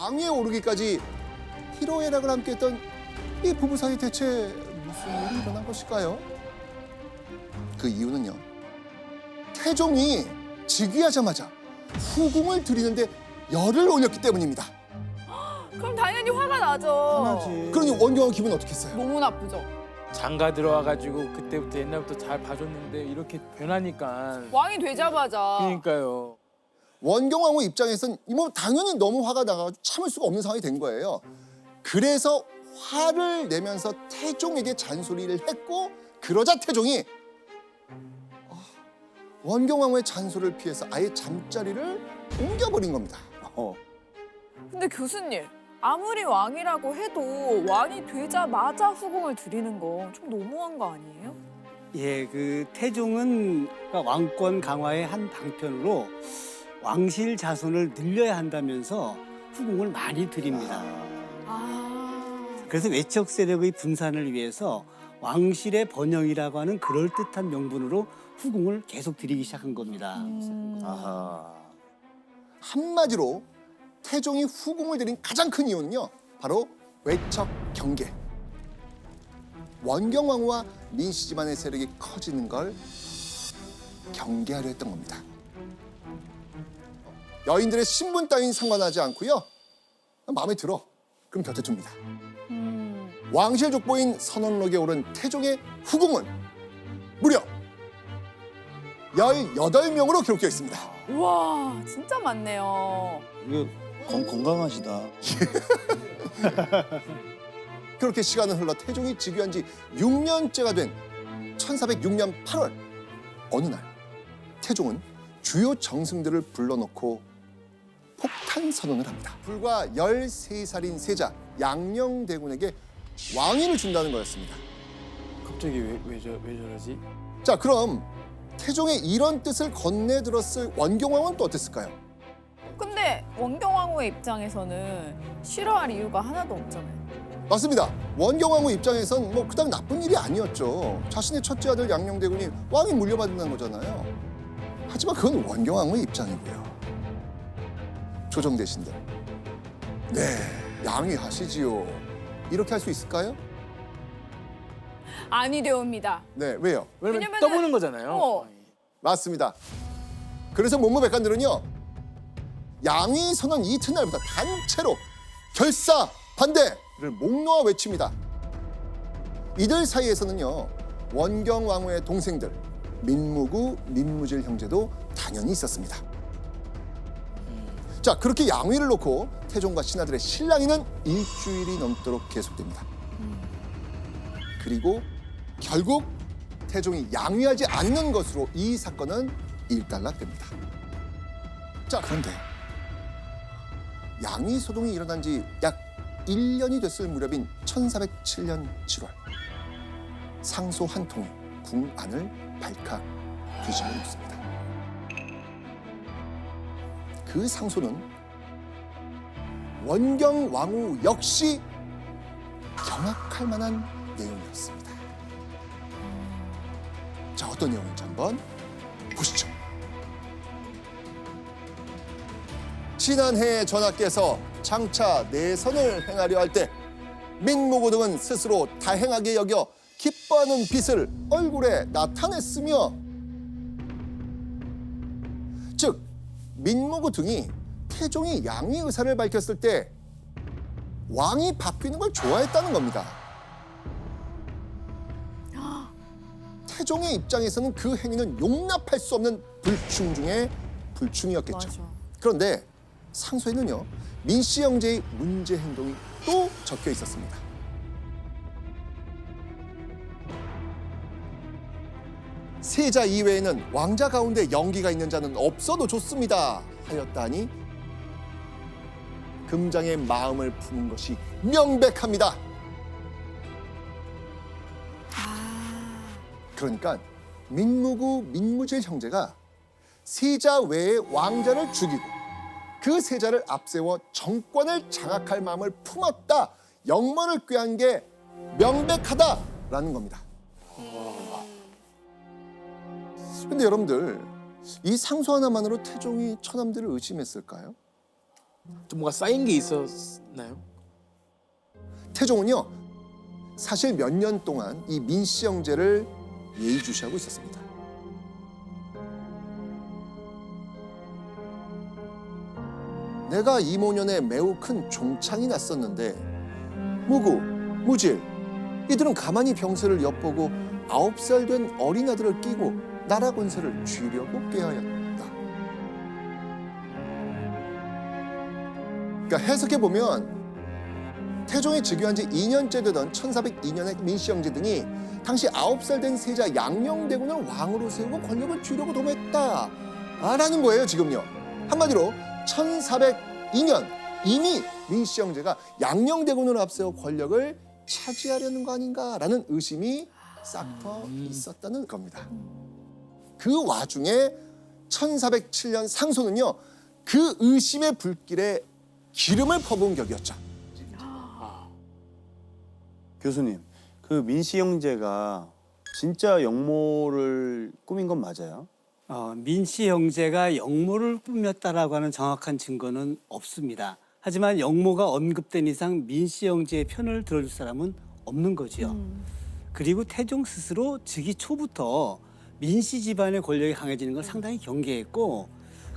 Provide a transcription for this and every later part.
왕위에 오르기까지 희로애락을 함께했던 이 부부 사이 대체 무슨 일이 일어난 것일까요? 그 이유는요. 태종이 즉위하자마자 후궁을 드리는데 열을 올렸기 때문입니다. 그럼 당연히 화가 나죠. 하나지. 그러니 원경왕 기분 어떻겠어요? 너무 나쁘죠. 장가 들어와가지고 그때부터 옛날부터 잘 봐줬는데 이렇게 변하니까. 왕이 되자마자. 그러니까요. 원경왕후 입장에선 뭐 당연히 너무 화가 나가지고 참을 수가 없는 상황이 된 거예요. 그래서 화를 내면서 태종에게 잔소리를 했고 그러자 태종이 원경왕후의 잔소리를 피해서 아예 잠자리를 옮겨버린 겁니다. 근데 교수님, 아무리 왕이라고 해도 왕이 되자마자 후궁을 드리는 거 좀 너무한 거 아니에요? 예, 그 태종은 그러니까 왕권 강화의 한 방편으로 왕실 자손을 늘려야 한다면서 후궁을 많이 드립니다. 그래서 외척 세력의 분산을 위해서 왕실의 번영이라고 하는 그럴듯한 명분으로 후궁을 계속 드리기 시작한 겁니다. 한마디로 태종이 후궁을 드린 가장 큰 이유는요. 바로 외척 경계. 원경왕후와 민씨 집안의 세력이 커지는 걸 경계하려 했던 겁니다. 여인들의 신분 따윈 상관하지 않고요. 마음에 들어. 그럼 곁에 둡니다. 왕실 족보인 선원록에 오른 태종의 후궁은 무려 18명으로 기록되어 있습니다. 우와, 진짜 많네요. 이거 건강하시다. 그렇게 시간은 흘러 태종이 즉위한 지 6년째가 된 1406년 8월 어느 날 태종은 주요 정승들을 불러놓고 폭탄 선언을 합니다. 불과 13살인 세자 양녕대군에게 왕위를 준다는 거였습니다. 갑자기 왜 저러지? 자, 그럼 태종의 이런 뜻을 건네들었을 원경왕은 또 어땠을까요? 근데 원경왕후의 입장에서는 싫어할 이유가 하나도 없잖아요. 맞습니다. 원경왕후 입장에선 뭐 그닥 나쁜 일이 아니었죠. 자신의 첫째 아들 양녕대군이 왕위 물려받는다는 거잖아요. 하지만 그건 원경왕후의 입장이고요. 조정대신들, 네, 양위하시지요. 이렇게 할 수 있을까요? 아니 되옵니다. 네, 왜요? 왜냐면 왜냐면은- 떠보는 거잖아요. 어. 맞습니다. 그래서 문무백관들은요. 양위 선언 이튿날부터 단체로 결사 반대를 목 놓아 외칩니다. 이들 사이에서는요. 원경왕후의 동생들 민무구, 민무질 형제도 당연히 있었습니다. 자, 그렇게 양위를 놓고 태종과 신하들의 실랑이는 일주일이 넘도록 계속됩니다. 그리고 결국 태종이 양위하지 않는 것으로 이 사건은 일단락됩니다. 자, 그런데 양위 소동이 일어난 지 약 1년이 됐을 무렵인 1407년 7월 상소 한 통이 궁 안을 발칵 뒤집어 놓습니다. 그 상소는 원경왕후 역시 경악할 만한 내용이었습니다. 자, 어떤 내용인지 한번 보시죠. 지난해 전하께서 장차 내선을 행하려 할 때 민무구 등은 스스로 다행하게 여겨 기뻐하는 빛을 얼굴에 나타냈으며, 즉 민무구 등이 태종이 양위 의사를 밝혔을 때 왕이 바뀌는 걸 좋아했다는 겁니다. 태종의 입장에서는 그 행위는 용납할 수 없는 불충 중에 불충이었겠죠. 맞아. 그런데 상소에는요, 민씨 형제의 문제 행동이 또 적혀 있었습니다. 세자 이외에는 왕자 가운데 연기가 있는 자는 없어도 좋습니다 하였다니 금장의 마음을 품은 것이 명백합니다. 그러니까 민무구, 민무질 형제가 세자 외의 왕자를 죽이고 그 세자를 앞세워 정권을 장악할 마음을 품었다, 영모를 꾀한 게 명백하다라는 겁니다. 근데 여러분들, 이 상소 하나만으로 태종이 처남들을 의심했을까요? 좀 뭔가 쌓인 게 있었나요? 태종은요 사실 몇 년 동안 이 민씨 형제를 예의주시하고 있었습니다. 내가 이모년에 매우 큰 종창이 났었는데 무구, 무질 이들은 가만히 병세를 엿보고 9살 된 어린아들을 끼고 나라 권세를 쥐려고 꾀하였다. 그러니까 해석해보면 태종이 즉위한 지 2년째 되던 1402년의 민씨 형제 등이 당시 9살 된 세자 양녕대군을 왕으로 세우고 권력을 쥐려고 도모했다라는 거예요. 지금요. 한마디로 1402년 이미 민씨 형제가 양녕대군을 앞세워 권력을 차지하려는 거 아닌가라는 의심이 싹터 있었다는 겁니다. 그 와중에 1407년 상소는요. 그 의심의 불길에 기름을 퍼부은 격이었죠. 교수님, 그 민씨 형제가 진짜 영모를 꾸민 건 맞아요? 민씨 형제가 영모를 꾸몄다라고 하는 정확한 증거는 없습니다. 하지만 영모가 언급된 이상 민씨 형제의 편을 들어줄 사람은 없는 거지요. 그리고 태종 스스로 즉위 초부터 민씨 집안의 권력이 강해지는 걸 상당히 경계했고,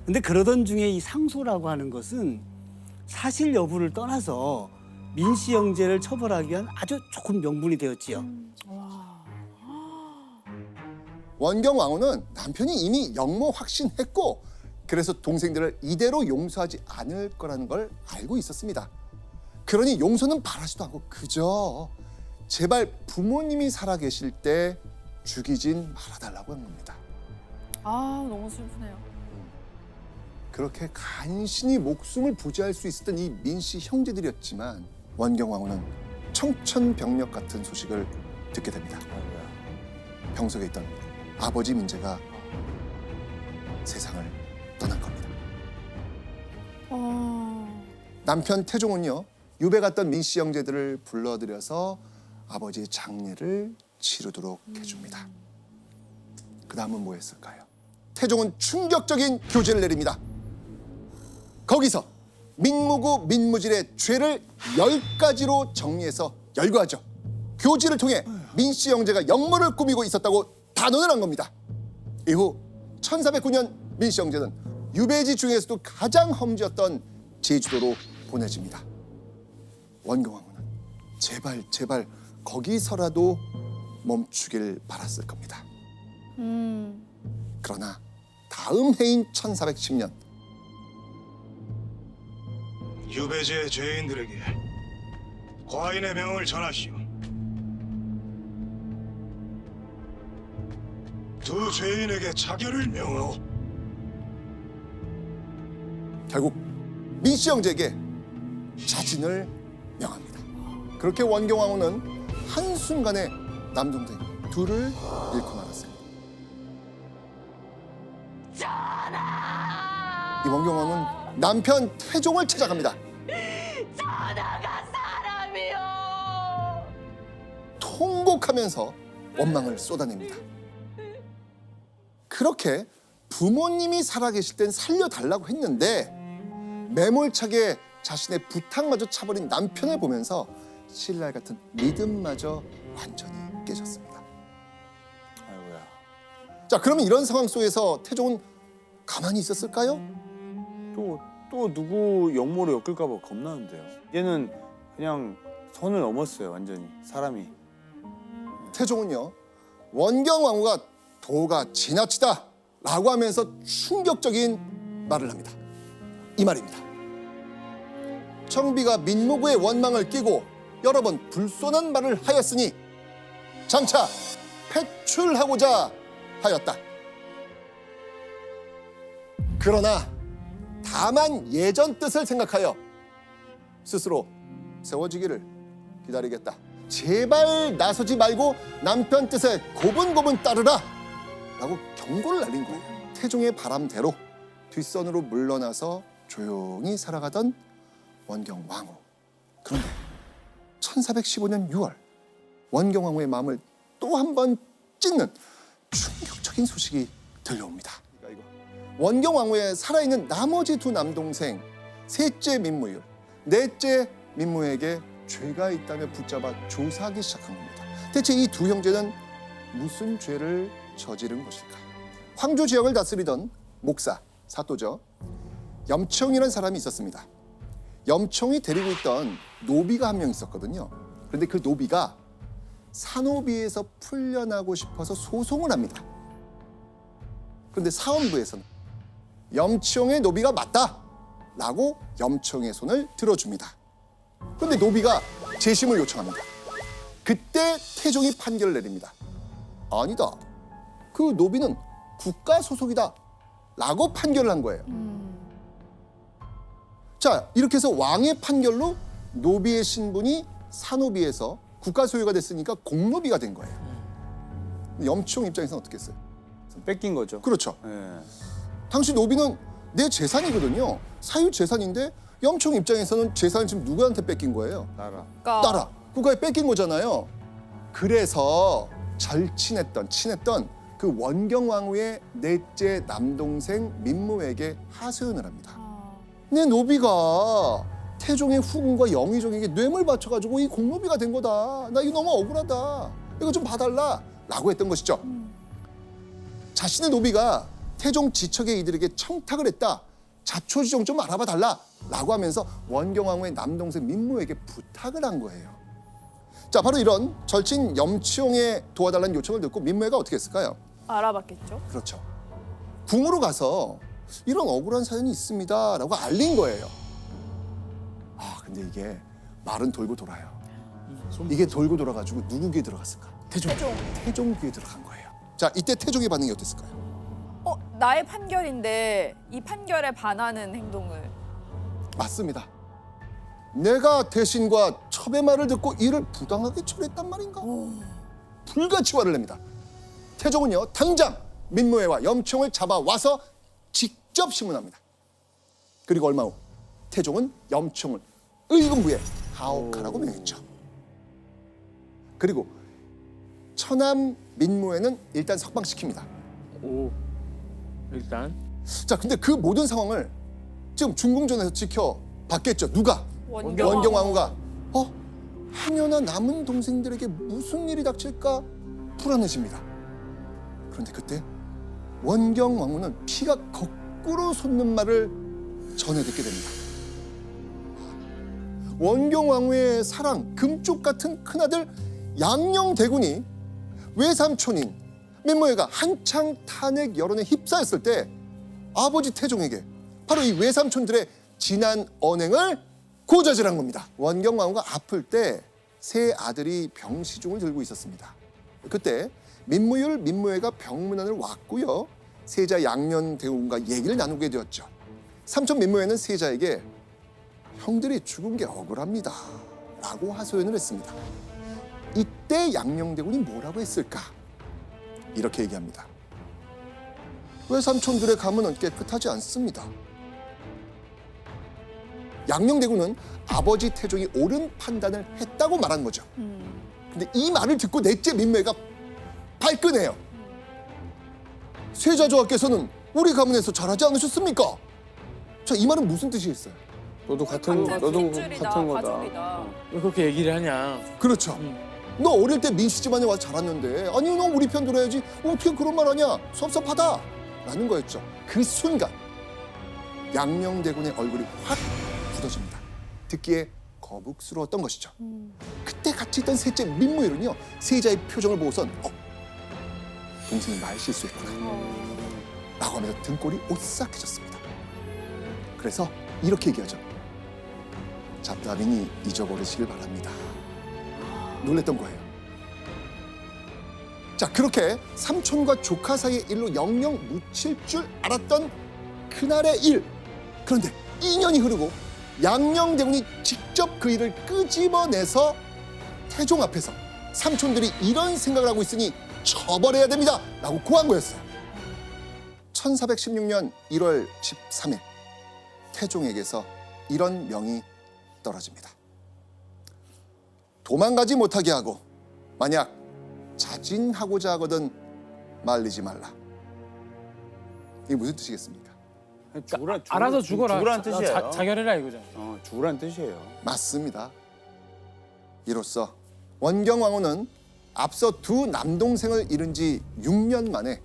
근데 그러던 중에 이 상소라고 하는 것은 사실 여부를 떠나서 민씨 형제를 처벌하기 위한 아주 좋은 명분이 되었지요. 원경 왕후는 남편이 이미 영모 확신했고 그래서 동생들을 이대로 용서하지 않을 거라는 걸 알고 있었습니다. 그러니 용서는 바라지도 않고 그저 제발 부모님이 살아계실 때 죽이진 말아달라고 한 겁니다. 아, 너무 슬프네요. 그렇게 간신히 목숨을 부지할 수 있었던 이 민씨 형제들이었지만 원경 왕후는 청천벽력 같은 소식을 듣게 됩니다. 병석에 있던 아버지 민재가 세상을 떠난 겁니다. 남편 태종은요 유배 갔던 민씨 형제들을 불러들여서 아버지의 장례를 치르도록 해줍니다. 그 다음은 뭐 했을까요? 태종은 충격적인 교제를 내립니다. 거기서 민무구 민무질의 죄를 10가지로 정리해서 열거하죠. 교지를 통해 민씨 형제가 영모를 꾸미고 있었다고 단언을 한 겁니다. 이후 1409년 민씨 형제는 유배지 중에서도 가장 험지였던 제주도로 보내집니다. 원경왕후는 제발 거기서라도 멈추길 바랐을 겁니다. 그러나 다음 해인 1410년 유배지의 죄인들에게 과인의 명을 전하시오. 두 죄인에게 자결을 명하오. 결국 민씨 형제에게 자진을 명합니다. 그렇게 원경왕후는 한순간에 남동생 둘을 잃고 말았습니다. 이 원경왕후는 남편 태종을 찾아갑니다. 전하가 사람이요. 통곡하면서 원망을 쏟아냅니다. 그렇게 부모님이 살아계실 땐 살려달라고 했는데 매몰차게 자신의 부탁마저 차버린 남편을 보면서 신랄 같은 믿음마저 완전히 깨졌습니다. 아이고야. 자, 그러면 이런 상황 속에서 태종은 가만히 있었을까요? 또 누구 영모로 엮을까 봐 겁나는데요. 얘는 그냥 선을 넘었어요, 완전히 사람이. 태종은요 원경왕후가 도가 지나치다 라고 하면서 충격적인 말을 합니다. 이 말입니다. 청비가 민무구의 원망을 끼고 여러 번 불손한 말을 하였으니 장차 패출하고자 하였다. 그러나 다만 예전 뜻을 생각하여 스스로 세워지기를 기다리겠다. 제발 나서지 말고 남편 뜻에 고분고분 따르라 라고 경고를 날린 거예요. 태종의 바람대로 뒷선으로 물러나서 조용히 살아가던 원경왕후. 그런데 1415년 6월 원경왕후의 마음을 또 한 번 찢는 충격적인 소식이 들려옵니다. 원경왕후의 살아있는 나머지 두 남동생 셋째 민무유, 넷째 민무에게 죄가 있다며 붙잡아 조사하기 시작한 겁니다. 대체 이 두 형제는 무슨 죄를 저지른 것일까요? 황주 지역을 다스리던 목사, 사또죠. 염청이라는 사람이 있었습니다. 염청이 데리고 있던 노비가 한 명 있었거든요. 그런데 그 노비가 산호비에서 풀려나고 싶어서 소송을 합니다. 그런데 사헌부에서는 염청의 노비가 맞다라고 염청의 손을 들어줍니다. 그런데 노비가 재심을 요청합니다. 그때 태종이 판결을 내립니다. 아니다. 그 노비는 국가 소속이다 라고 판결을 한 거예요. 자, 이렇게 해서 왕의 판결로 노비의 신분이 산호비에서 국가 소유가 됐으니까 공노비가 된 거예요. 염청 입장에서는 어떻게 했어요? 뺏긴 거죠. 그렇죠. 예. 당시 노비는 내 재산이거든요. 사유 재산인데 염청 입장에서는 재산을 지금 누구한테 뺏긴 거예요? 나라. 나라. 국가에 뺏긴 거잖아요. 그래서 친했던 그 원경왕후의 넷째 남동생 민무에게 하소연을 합니다. 내 노비가 태종의 후궁과 영의정에게 뇌물 바쳐가지고 이 공노비가 된 거다. 나 이거 너무 억울하다. 이거 좀 봐달라. 라고 했던 것이죠. 자신의 노비가 태종 지척의 이들에게 청탁을 했다. 자초지종 좀 알아봐 달라. 라고 하면서 원경왕후의 남동생 민무에게 부탁을 한 거예요. 자, 바로 이런 절친 염치용의 도와달라는 요청을 듣고 민무애가 어떻게 했을까요? 알아봤겠죠. 그렇죠. 궁으로 가서 이런 억울한 사연이 있습니다 라고 알린 거예요. 아, 근데 이게 말은 돌고 돌아요. 이게 돌고 돌아가지고 누구 귀에 들어갔을까? 태종 귀에 들어간 거예요. 자, 이때 태종의 반응이 어땠을까요? 나의 판결인데 이 판결에 반하는 행동을. 맞습니다. 내가 대신과 첩의 말을 듣고 이를 부당하게 처리했단 말인가? 불같이 화를 냅니다. 태종은요, 당장 민무애와 염청을 잡아와서 직접 신문합니다. 그리고 얼마 후 태종은 염청을 의금부에 가혹하라고 명했죠. 그리고 처남 민무애는 일단 석방시킵니다. 오, 일단 자, 근데 그 모든 상황을 지금 중궁전에서 지켜봤겠죠. 누가? 원경왕후. 원경왕후가 행여나 남은 동생들에게 무슨 일이 닥칠까 불안해집니다. 그런데 그때 원경왕후는 피가 거꾸로 솟는 말을 전해 듣게 됩니다. 원경왕후의 사랑, 금쪽 같은 큰아들 양녕대군이 외삼촌인 민무애가 한창 탄핵 여론에 휩싸였을 때 아버지 태종에게 바로 이 외삼촌들의 진한 언행을 고자질한 겁니다. 원경왕후가 아플 때 세 아들이 병시중을 들고 있었습니다. 그때 민무애가 병문안을 왔고요. 세자 양녕대군과 얘기를 나누게 되었죠. 삼촌 민무애는 세자에게 형들이 죽은 게 억울합니다 라고 하소연을 했습니다. 이때 양녕대군이 뭐라고 했을까? 이렇게 얘기합니다. 외삼촌들의 가문은 깨끗하지 않습니다. 양녕대군은 아버지 태종이 옳은 판단을 했다고 말한 거죠. 근데 이 말을 듣고 넷째 민무애가 발끈해요. 세자조하께서는 우리 가문에서 잘하지 않으셨습니까? 자, 이 말은 무슨 뜻이겠어요? 너도 같은 핏줄이다, 같은 거다. 가족이다. 왜 그렇게 얘기를 하냐? 그렇죠. 너 어릴 때 민씨 집안에 와서 자랐는데 아니 너 우리 편 들어야지 어떻게 그런 말 하냐 섭섭하다 라는 거였죠. 그 순간 양녕대군의 얼굴이 확 굳어집니다. 듣기에 거북스러웠던 것이죠. 그때 같이 있던 셋째 민무일은요 세자의 표정을 보고선 동생이 말 실수했구나 라고 하면서 등골이 오싹해졌습니다. 그래서 이렇게 얘기하죠. 잡다민이 잊어버리시길 바랍니다. 놀랬던 거예요. 자, 그렇게 삼촌과 조카 사이의 일로 영영 묻힐 줄 알았던 그날의 일. 그런데 2년이 흐르고 양녕대군이 직접 그 일을 끄집어내서 태종 앞에서 삼촌들이 이런 생각을 하고 있으니 처벌해야 됩니다 라고 고한 거였어요. 1416년 1월 13일 태종에게서 이런 명이 떨어집니다. 도망가지 못하게 하고 만약 자진하고자 하거든 말리지 말라. 이게 무슨 뜻이겠습니까? 알아서 죽어라. 죽으란 뜻이에요. 자결해라 이거잖아. 죽으란 뜻이에요. 맞습니다. 이로써 원경왕후는 앞서 두 남동생을 잃은 지 6년 만에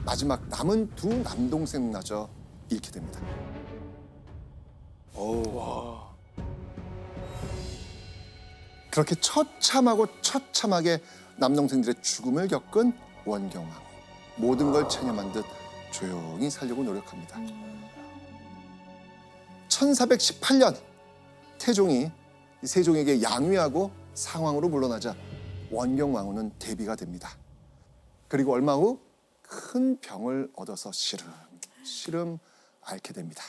마지막 남은 두 남동생마저 잃게 됩니다. 그렇게 처참하고 처참하게 남동생들의 죽음을 겪은 원경왕후. 모든 걸 체념한 듯 조용히 살려고 노력합니다. 1418년 태종이 세종에게 양위하고 상황으로 물러나자 원경왕후는 대비가 됩니다. 그리고 얼마 후 큰 병을 얻어서 시름시름 앓게 됩니다.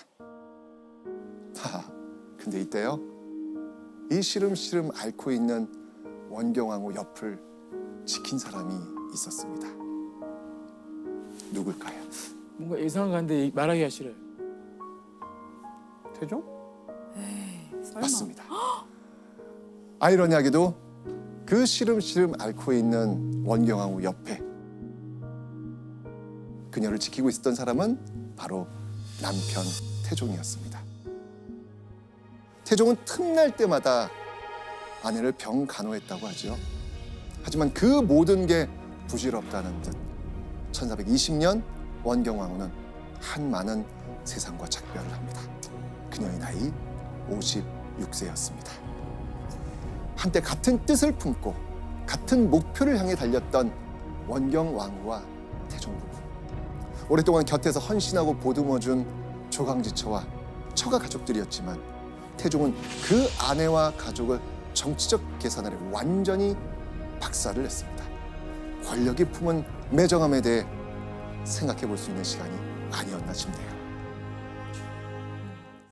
근데 이때요, 이 시름시름 앓고 있는 원경왕후 옆을 지킨 사람이 있었습니다. 누굴까요? 뭔가 예상은 가는데 말하기가 싫어요. 태종? 설마. 맞습니다. 아이러니하게도 그 시름시름 앓고 있는 원경왕후 옆에 그녀를 지키고 있었던 사람은 바로 남편 태종이었습니다. 태종은 틈날 때마다 아내를 병간호했다고 하죠. 하지만 그 모든 게 부질없다는 듯 1420년 원경왕후는 한많은 세상과 작별을 합니다. 그녀의 나이 56세였습니다. 한때 같은 뜻을 품고 같은 목표를 향해 달렸던 원경왕후와 태종 부부. 오랫동안 곁에서 헌신하고 보듬어준 조강지처와 처가 가족들이었지만 태종은 그 아내와 가족을 정치적 계산으로 완전히 박살을 냈습니다. 권력이 품은 매정함에 대해 생각해 볼 수 있는 시간이 아니었나 싶네요.